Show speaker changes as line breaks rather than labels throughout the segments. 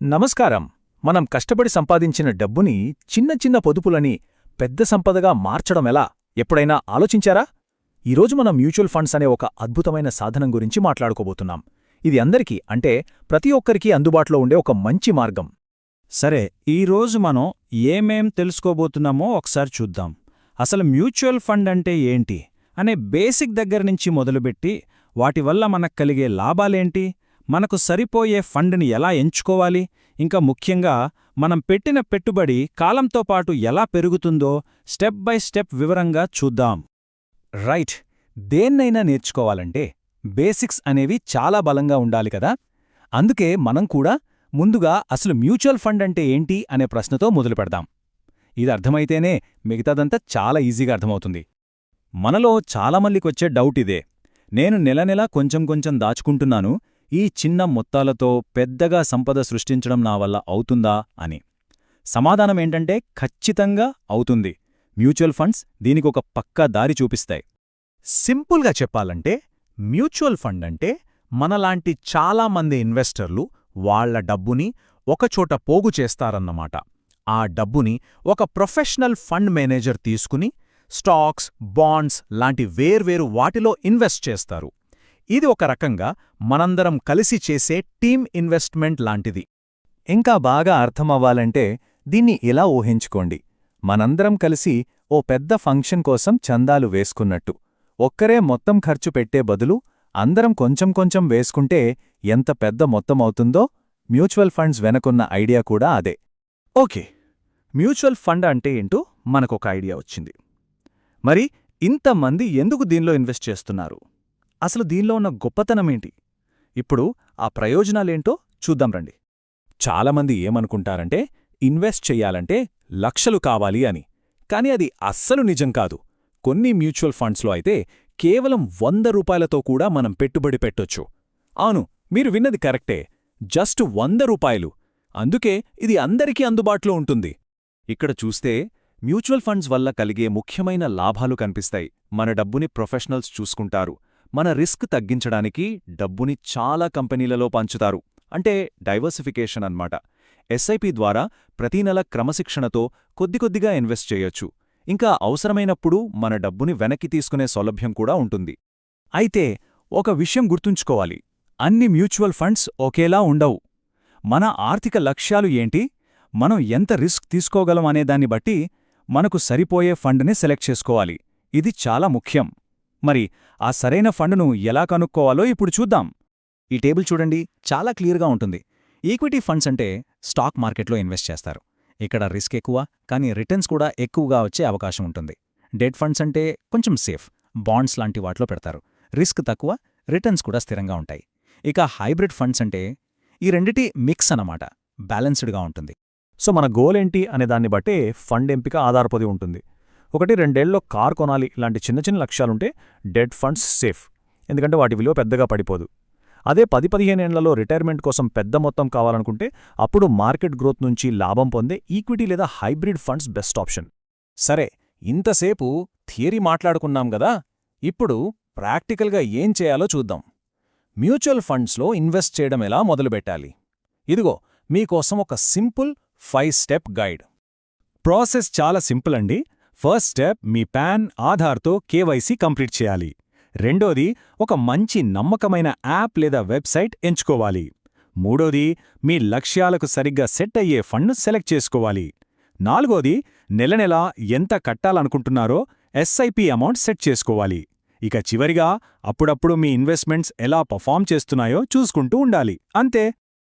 నమస్కారం. మనం కష్టపడి సంపాదించిన డబ్బుని చిన్న చిన్న పొదుపులని పెద్ద సంపదగా మార్చడమెలా ఎప్పుడైనా ఆలోచించారా? ఈరోజు మనం మ్యూచువల్ ఫండ్స్ అనే ఒక అద్భుతమైన సాధనం గురించి మాట్లాడుకోబోతున్నాం. ఇది అందరికీ అంటే ప్రతి ఒక్కరికీ అందుబాటులో ఉండే ఒక మంచి మార్గం.
సరే, ఈరోజు మనం ఏమేం తెలుసుకోబోతున్నామో ఒకసారి చూద్దాం. అసలు మ్యూచువల్ ఫండ్ అంటే ఏంటి అనే బేసిక్ దగ్గరనుంచి మొదలుపెట్టి వాటి వల్ల మనకు కలిగే లాభాలేంటి, మనకు సరిపోయే ఫండ్ని ఎలా ఎంచుకోవాలి, ఇంకా ముఖ్యంగా మనం పెట్టిన పెట్టుబడి కాలంతో పాటు ఎలా పెరుగుతుందో స్టెప్ బై స్టెప్ వివరంగా చూద్దాం.
రైట్. దేన్నైనా నేర్చుకోవాలంటే బేసిక్స్ అనేవి చాలా బలంగా ఉండాలి కదా. అందుకే మనం కూడా ముందుగా అసలు మ్యూచువల్ ఫండ్ అంటే ఏంటి అనే ప్రశ్నతో మొదలుపెడదాం. ఇది అర్థమైతేనే మిగతాదంతా చాలా ఈజీగా అర్థమవుతుంది. మనలో చాలామందికొచ్చే డౌట్ ఇదే. నేను నెలనెలా కొంచెం కొంచెం దాచుకుంటున్నాను, ఈ చిన్న మొత్తాలతో పెద్దగా సంపద సృష్టించడం నా వల్ల అవుతుందా అని. సమాధానమేంటంటే ఖచ్చితంగా అవుతుంది. మ్యూచువల్ ఫండ్స్ దీనికొక పక్కా దారి చూపిస్తాయి. సింపుల్గా చెప్పాలంటే మ్యూచువల్ ఫండ్ అంటే మనలాంటి చాలామంది ఇన్వెస్టర్లు వాళ్ల డబ్బుని ఒకచోట పోగు చేస్తారన్నమాట. ఆ డబ్బుని ఒక ప్రొఫెషనల్ ఫండ్ మేనేజర్ తీసుకుని స్టాక్స్, బాండ్స్ లాంటి వేర్వేరు వాటిలో ఇన్వెస్ట్ చేస్తారు. ఇది ఒక రకంగా మనందరం కలిసి చేసే టీమ్ ఇన్వెస్ట్మెంట్ లాంటిది. ఇంకా బాగా అర్థమవ్వాలంటే దీన్ని ఇలా ఊహించుకోండి. మనందరం కలిసి ఓ పెద్ద ఫంక్షన్ కోసం చందాలు వేసుకున్నట్టు. ఒక్కరే మొత్తం ఖర్చు పెట్టే బదులు అందరం కొంచెం కొంచెం వేసుకుంటే ఎంత పెద్ద మొత్తమవుతుందో మ్యూచువల్ ఫండ్స్ వెనకున్న ఐడియా కూడా అదే. ఓకే, మ్యూచువల్ ఫండ్ అంటే ఏంటో మనకొక ఐడియా వచ్చింది. మరి ఇంతమంది ఎందుకు దీనిలో ఇన్వెస్ట్ చేస్తున్నారు? అసలు దీనిలో ఉన్న గొప్పతనమేంటి? ఇప్పుడు ఆ ప్రయోజనాలేంటో చూద్దాం రండి. చాలామంది ఏమనుకుంటారంటే ఇన్వెస్ట్ చెయ్యాలంటే లక్షలు కావాలి అని. కాని అది అస్సలు నిజం కాదు. కొన్ని మ్యూచువల్ ఫండ్స్లో అయితే కేవలం 100 రూపాయలతో కూడా మనం పెట్టుబడి పెట్టొచ్చు. అవును, మీరు విన్నది కరెక్టే. జస్ట్ 100 రూపాయలు. అందుకే ఇది అందరికీ అందుబాటులో ఉంటుంది. ఇక్కడ చూస్తే మ్యూచువల్ ఫండ్స్ వల్ల కలిగే ముఖ్యమైన లాభాలు కనిపిస్తాయి. మన డబ్బుని ప్రొఫెషనల్స్ చూసుకుంటారు. మన రిస్క్ తగ్గించడానికి డబ్బుని చాలా కంపెనీలలో పంచుతారు. అంటే డైవర్సిఫికేషన్ అన్నమాట. ఎస్ఐపి ద్వారా ప్రతీ నెల క్రమశిక్షణతో కొద్దికొద్దిగా ఇన్వెస్ట్ చేయొచ్చు. ఇంకా అవసరమైనప్పుడు మన డబ్బుని వెనక్కి తీసుకునే సౌలభ్యం కూడా ఉంటుంది. అయితే ఒక విషయం గుర్తుంచుకోవాలి. అన్ని మ్యూచువల్ ఫండ్స్ ఒకేలా ఉండవు. మన ఆర్థిక లక్ష్యాలు ఏంటి, మనం ఎంత రిస్క్ తీసుకోగలం అనేదాన్ని బట్టి మనకు సరిపోయే ఫండ్ని సెలెక్ట్ చేసుకోవాలి. ఇది చాలా ముఖ్యం. మరి ఆ సరైన ఫండ్ను ఎలా కనుక్కోవాలో ఇప్పుడు చూద్దాం. ఈ టేబుల్ చూడండి, చాలా క్లియర్గా ఉంటుంది. ఈక్విటీ ఫండ్స్ అంటే స్టాక్ మార్కెట్లో ఇన్వెస్ట్ చేస్తారు. ఇక్కడ రిస్క్ ఎక్కువ, కానీ రిటర్న్స్ కూడా ఎక్కువగా వచ్చే అవకాశం ఉంటుంది. డెట్ ఫండ్స్ అంటే కొంచెం సేఫ్, బాండ్స్ లాంటి వాటిలో పెడతారు. రిస్క్ తక్కువ, రిటర్న్స్ కూడా స్థిరంగా ఉంటాయి. ఇక హైబ్రిడ్ ఫండ్స్ అంటే ఈ రెండిటి మిక్స్ అన్నమాట, బ్యాలెన్స్డ్గా ఉంటుంది. సో మన గోల్ ఏంటి అనే దాన్ని బట్టే ఫండ్ ఎంపిక ఆధారపడి ఉంటుంది. 1-2 ఏళ్లలో కార్ కొనాలి ఇలాంటి చిన్న చిన్న లక్ష్యాలుంటే డెట్ ఫండ్స్ సేఫ్, ఎందుకంటే వాటి విలువ పెద్దగా పడిపోదు. అదే 10-15 ఏళ్లలో రిటైర్మెంట్ కోసం పెద్ద మొత్తం కావాలనుకుంటే అప్పుడు మార్కెట్ గ్రోత్ నుంచి లాభం పొందే ఈక్విటీ లేదా హైబ్రిడ్ ఫండ్స్ బెస్ట్ ఆప్షన్. సరే, ఇంతసేపు థియరీ మాట్లాడుకున్నాం గదా, ఇప్పుడు ప్రాక్టికల్గా ఏం చేయాలో చూద్దాం. మ్యూచువల్ ఫండ్స్లో ఇన్వెస్ట్ చేయడం ఎలా మొదలుపెట్టాలి? ఇదిగో మీకోసం ఒక సింపుల్ 5 స్టెప్ గైడ్. ప్రాసెస్ చాలా సింపుల్ అండి. ఫస్ట్ స్టెప్, మీ పాన్, ఆధార్తో కేవైసీ కంప్లీట్ చేయాలి. రెండోది, ఒక మంచి నమ్మకమైన యాప్ లేదా వెబ్సైట్ ఎంచుకోవాలి. మూడోది, మీ లక్ష్యాలకు సరిగ్గా సెట్ అయ్యే ఫండ్ను సెలెక్ట్ చేసుకోవాలి. నాలుగోది, నెలనెలా ఎంత కట్టాలనుకుంటున్నారో ఎస్ఐపి అమౌంట్ సెట్ చేసుకోవాలి. ఇక చివరిగా, అప్పుడప్పుడు మీ ఇన్వెస్ట్మెంట్స్ ఎలా పర్ఫామ్ చేస్తున్నాయో చూసుకుంటూ ఉండాలి. అంతే.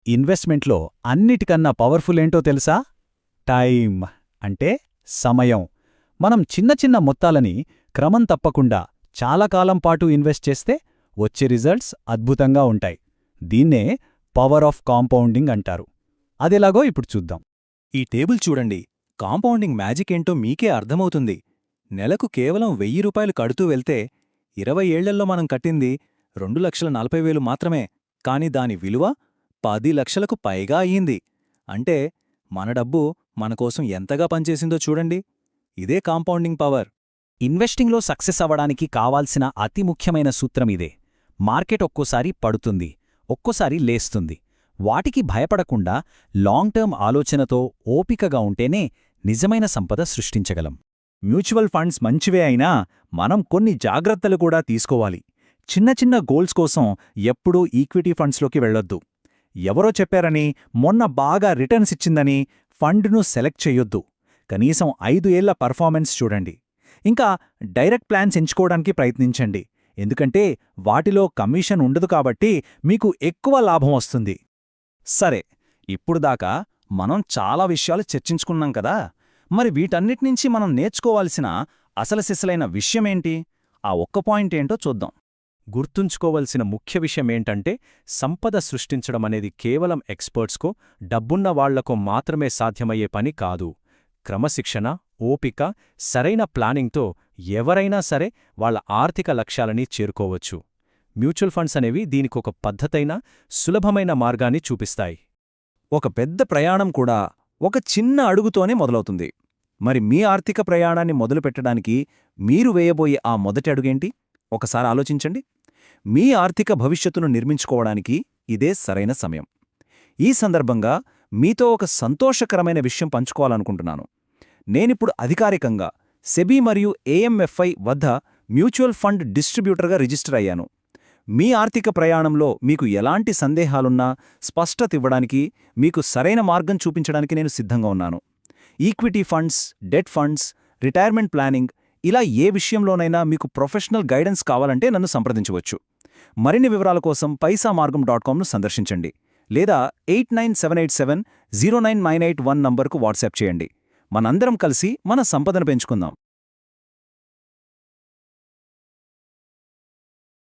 ఇన్వెస్ట్మెంట్లో అన్నిటికన్నా పవర్ఫుల్ ఏంటో తెలుసా? టైం, అంటే సమయం. మనం చిన్న చిన్న మొత్తాలని క్రమం తప్పకుండా చాలా కాలం పాటు ఇన్వెస్ట్ చేస్తే వచ్చే రిజల్ట్స్ అద్భుతంగా ఉంటాయి. దీన్నే పవర్ ఆఫ్ కాంపౌండింగ్ అంటారు. అదెలాగో ఇప్పుడు చూద్దాం. ఈ టేబుల్ చూడండి, కాంపౌండింగ్ మ్యాజిక్ ఏంటో మీకే అర్థమవుతుంది. నెలకు కేవలం 1000 రూపాయలు కడుతూ వెళ్తే 20 ఏళ్లలో మనం కట్టింది 2,40,000 మాత్రమే. కాని దాని విలువ 10 లక్షలకు పైగా అయ్యింది. అంటే మన డబ్బు మనకోసం ఎంతగా పనిచేసిందో చూడండి. ఇదే కాంపౌండింగ్ పవర్. ఇన్వెస్టింగ్లో సక్సెస్ అవ్వడానికి కావాల్సిన అతి ముఖ్యమైన సూత్రం ఇదే. మార్కెట్ ఒక్కోసారి పడుతుంది, ఒక్కోసారి లేస్తుంది. వాటికి భయపడకుండా లాంగ్ టర్మ్ ఆలోచనతో ఓపికగా ఉంటేనే నిజమైన సంపద సృష్టించగలం. మ్యూచువల్ ఫండ్స్ మంచివే అయినా మనం కొన్ని జాగ్రత్తలు కూడా తీసుకోవాలి. చిన్న చిన్న గోల్స్ కోసం ఎప్పుడూ ఈక్విటీ ఫండ్స్లోకి వెళ్ళొద్దు. ఎవరో చెప్పారని, మొన్న బాగా రిటర్న్స్ ఇచ్చిందని ఫండ్ను సెలెక్ట్ చెయ్యొద్దు. కనీసం 5 ఏళ్ల పర్ఫార్మెన్స్ చూడండి. ఇంకా డైరెక్ట్ ప్లాన్స్ ఎంచుకోవడానికి ప్రయత్నించండి. ఎందుకంటే వాటిలో కమిషన్ ఉండదు కాబట్టి మీకు ఎక్కువ లాభం వస్తుంది. సరే, ఇప్పుడు దాకా మనం చాలా విషయాలు చర్చించుకున్నాం కదా. మరి వీటన్నిటినుంచి మనం నేర్చుకోవాల్సిన అసలు సిసలైన విషయమేంటి? ఆ ఒక్క పాయింట్ ఏంటో చూద్దాం. గుర్తుంచుకోవలసిన ముఖ్య విషయమేంటంటే, సంపద సృష్టించడమనేది కేవలం ఎక్స్పర్ట్స్కో, డబ్బున్న వాళ్లకో మాత్రమే సాధ్యమయ్యే పని కాదు. క్రమశిక్షణ, ఓపిక, సరైన ప్లానింగ్తో ఎవరైనా సరే వాళ్ల ఆర్థిక లక్ష్యాలని చేరుకోవచ్చు. మ్యూచువల్ ఫండ్స్ అనేవి దీనికొక పద్ధతైన, సులభమైన మార్గాన్ని చూపిస్తాయి. ఒక పెద్ద ప్రయాణం కూడా ఒక చిన్న అడుగుతోనే మొదలవుతుంది. మరి మీ ఆర్థిక ప్రయాణాన్ని మొదలుపెట్టడానికి మీరు వేయబోయే ఆ మొదటి అడుగేంటి? ఒకసారి ఆలోచించండి. మీ ఆర్థిక భవిష్యత్తును నిర్మించుకోవడానికి ఇదే సరైన సమయం. ఈ సందర్భంగా మీతో ఒక సంతోషకరమైన విషయం పంచుకోవాలనుకుంటున్నాను. నేనిప్పుడు అధికారికంగా సెబీ మరియు ఏఎంఎఫ్ఐ వద్ద మ్యూచువల్ ఫండ్ డిస్ట్రిబ్యూటర్గా రిజిస్టర్ అయ్యాను. మీ ఆర్థిక ప్రయాణంలో మీకు ఎలాంటి సందేహాలున్నా స్పష్టత ఇవ్వడానికి, మీకు సరైన మార్గం చూపించడానికి నేను సిద్ధంగా ఉన్నాను. Equity funds, debt funds, retirement planning, ఇలా ఏ విషయంలోనైనా మీకు ప్రొఫెషనల్ గైడెన్స్ కావాలంటే నన్ను సంప్రదించవచ్చు. మరిన్ని వివరాల కోసం paisamargam.comను సందర్శించండి లేదా 89787099881 నంబర్కు వాట్సాప్ చేయండి. మనందరం కలిసి మన సంపదను పెంచుకుందాం.